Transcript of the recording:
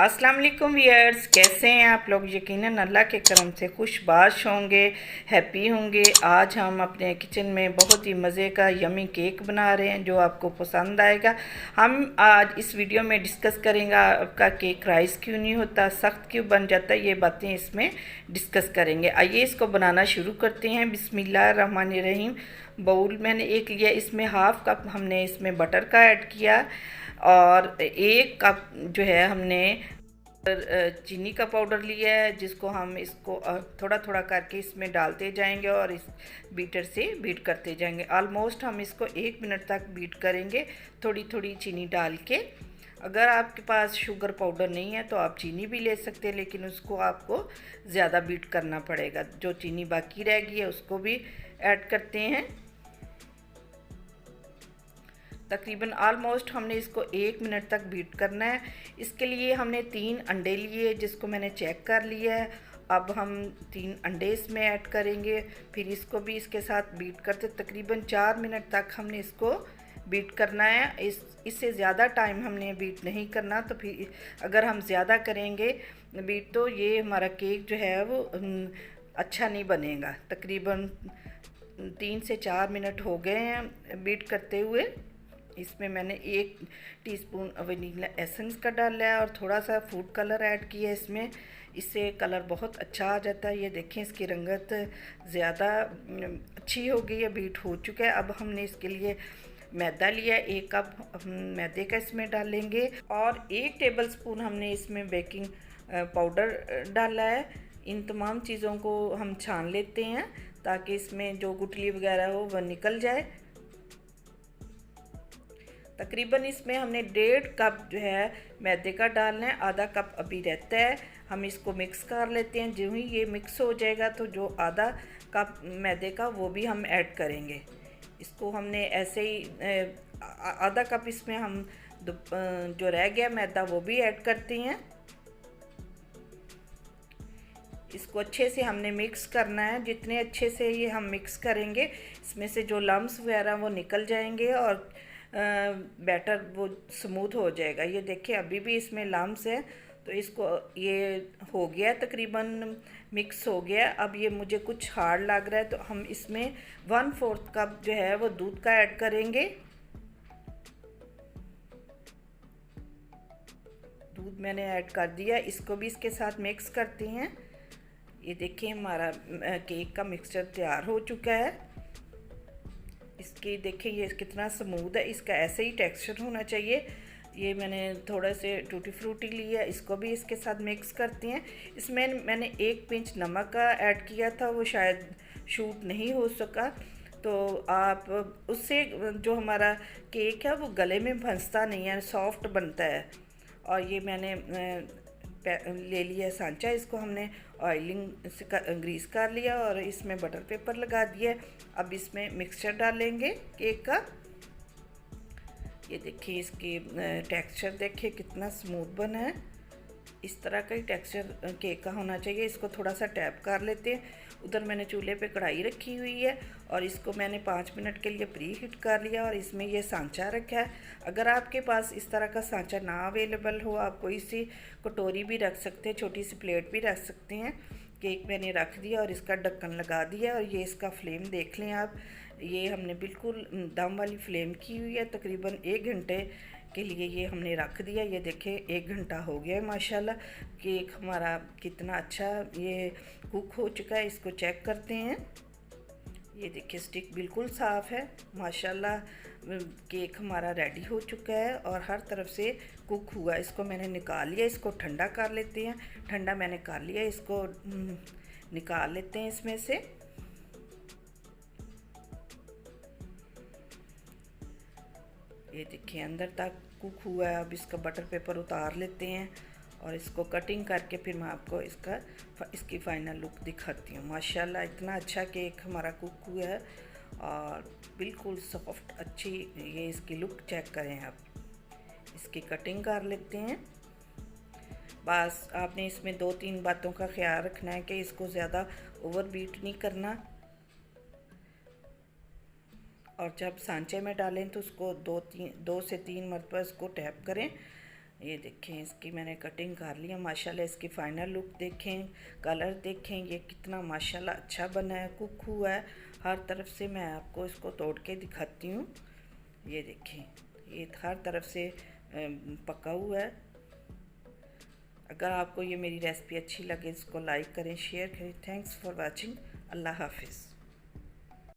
अस्सलाम वालेकुम व्यूअर्स, कैसे हैं आप लोग। यकीनन अल्लाह के करम से खुशबाश होंगे, हैप्पी होंगे। आज हम अपने किचन में बहुत ही मज़े का यमी केक बना रहे हैं जो आपको पसंद आएगा। हम आज इस वीडियो में डिस्कस करेंगे आपका केक राइस क्यों नहीं होता, सख्त क्यों बन जाता है, ये बातें इसमें डिस्कस करेंगे। आइए इसको बनाना शुरू करते हैं। बिस्मिल्लाहिर्रहमानिर्रहीम। बाउल मैंने एक लिया, इसमें हाफ़ कप हमने इसमें बटर का ऐड किया और 1 कप जो है हमने चीनी का पाउडर लिया है, जिसको हम इसको थोड़ा थोड़ा करके इसमें डालते जाएंगे और इस बीटर से बीट करते जाएंगे। ऑलमोस्ट हम इसको 1 मिनट तक बीट करेंगे, थोड़ी थोड़ी चीनी डाल के। अगर आपके पास शुगर पाउडर नहीं है तो आप चीनी भी ले सकते हैं, लेकिन उसको आपको ज़्यादा बीट करना पड़ेगा। जो चीनी बाकी रह गई है उसको भी ऐड करते हैं। तकरीबन ऑलमोस्ट हमने इसको 1 मिनट तक बीट करना है। इसके लिए हमने 3 अंडे लिए, जिसको मैंने चेक कर लिया है। अब हम 3 अंडे इसमें ऐड करेंगे, फिर इसको भी इसके साथ बीट करते तकरीबन 4 मिनट तक हमने इसको बीट करना है। इससे ज़्यादा टाइम हमने बीट नहीं करना, तो फिर अगर हम ज़्यादा करेंगे बीट तो ये हमारा केक जो है वो अच्छा नहीं बनेगा। तकरीबन 3 से 4 मिनट हो गए हैं बीट करते हुए। इसमें मैंने 1 टीस्पून वनीला एसेंस का डाला है और थोड़ा सा फूड कलर ऐड किया है इसमें। इससे कलर बहुत अच्छा आ जाता है। ये देखें, इसकी रंगत ज़्यादा अच्छी हो गई है, बीट हो चुका है। अब हमने इसके लिए मैदा लिया, 1 कप मैदे का इसमें डालेंगे और 1 टेबलस्पून हमने इसमें बेकिंग पाउडर डाला है। इन तमाम चीज़ों को हम छान लेते हैं ताकि इसमें जो गुठली वगैरह हो वह निकल जाए। तकरीबन इसमें हमने 1.5 कप जो है मैदे का डालना है, आधा कप अभी रहता है। हम इसको मिक्स कर लेते हैं। जो ही ये मिक्स हो जाएगा तो जो आधा कप मैदे का वो भी हम ऐड करेंगे। इसको हमने ऐसे ही आधा कप इसमें हम जो रह गया मैदा वो भी ऐड करते हैं। इसको अच्छे से हमने मिक्स करना है। जितने अच्छे से ये हम मिक्स करेंगे इसमें से जो लम्स वगैरह वो निकल जाएंगे और बैटर वो स्मूथ हो जाएगा। ये देखिए अभी भी इसमें लम्स है, तो इसको ये हो गया, तकरीबन मिक्स हो गया। अब ये मुझे कुछ हार्ड लग रहा है तो हम इसमें 1/4 कप जो है वो दूध का ऐड करेंगे। दूध मैंने ऐड कर दिया, इसको भी इसके साथ मिक्स करते हैं। ये देखिए हमारा केक का मिक्सचर तैयार हो चुका है। इसकी देखिए ये कितना स्मूथ है, इसका ऐसे ही टेक्सचर होना चाहिए। ये मैंने थोड़ा से टूटी फ्रूटी लिया, इसको भी इसके साथ मिक्स करते हैं। इसमें मैंने 1 पिंच नमक का ऐड किया था, वो शायद शूट नहीं हो सका, तो आप उससे जो हमारा केक है वो गले में फंसता नहीं है, सॉफ्ट बनता है। और ये मैंने ले लिया सांचा, इसको हमने ऑयलिंग से ग्रीस कर लिया और इसमें बटर पेपर लगा दिया। अब इसमें मिक्सचर डालेंगे केक का। ये देखिए इसकी टेक्सचर देखिए कितना स्मूथ बना है। इस तरह का ही टेक्सचर केक का होना चाहिए। इसको थोड़ा सा टैप कर लेते हैं। उधर मैंने चूल्हे पे कढ़ाई रखी हुई है और इसको मैंने 5 मिनट के लिए प्री हीट कर लिया और इसमें ये सांचा रखा है। अगर आपके पास इस तरह का सांचा ना अवेलेबल हो, आप कोई सी कटोरी भी रख सकते हैं, छोटी सी प्लेट भी रख सकते हैं। केक मैंने रख दिया और इसका ढक्कन लगा दिया और ये इसका फ्लेम देख लें आप। ये हमने बिल्कुल दम वाली फ्लेम की हुई है। तकरीबन 1 घंटे के लिए ये हमने रख दिया। ये देखें 1 घंटा हो गया है माशाल्लाह। केक हमारा कितना अच्छा ये कुक हो चुका है। इसको चेक करते हैं। ये देखिए स्टिक बिल्कुल साफ़ है माशाल्लाह। केक हमारा रेडी हो चुका है और हर तरफ से कुक हुआ। इसको मैंने निकाल लिया, इसको ठंडा कर लेते हैं। ठंडा मैंने कर लिया, इसको निकाल लेते हैं इसमें से। ये देखिए अंदर तक कुक हुआ है। अब इसका बटर पेपर उतार लेते हैं और इसको कटिंग करके फिर मैं आपको इसकी फ़ाइनल लुक दिखाती हूँ। माशाल्लाह इतना अच्छा केक हमारा कुक हुआ है और बिल्कुल सॉफ्ट अच्छी ये इसकी लुक चेक करें आप। इसकी कटिंग कर लेते हैं। बस आपने इसमें 2-3 बातों का ख्याल रखना है कि इसको ज़्यादा ओवर बीट नहीं करना और जब सांचे में डालें तो उसको 2 से 3 मरतबा इसको टैप करें ये देखें, इसकी मैंने कटिंग कर लिया। माशाल्लाह इसकी फ़ाइनल लुक देखें, कलर देखें, ये कितना माशाल्लाह अच्छा बना है, कुक हुआ है हर तरफ से। मैं आपको इसको तोड़ के दिखाती हूँ। ये देखें, ये हर तरफ से पका हुआ है। अगर आपको ये मेरी रेसिपी अच्छी लगे इसको लाइक करें, शेयर करें। Thanks for watching. अल्लाह हाफिज़।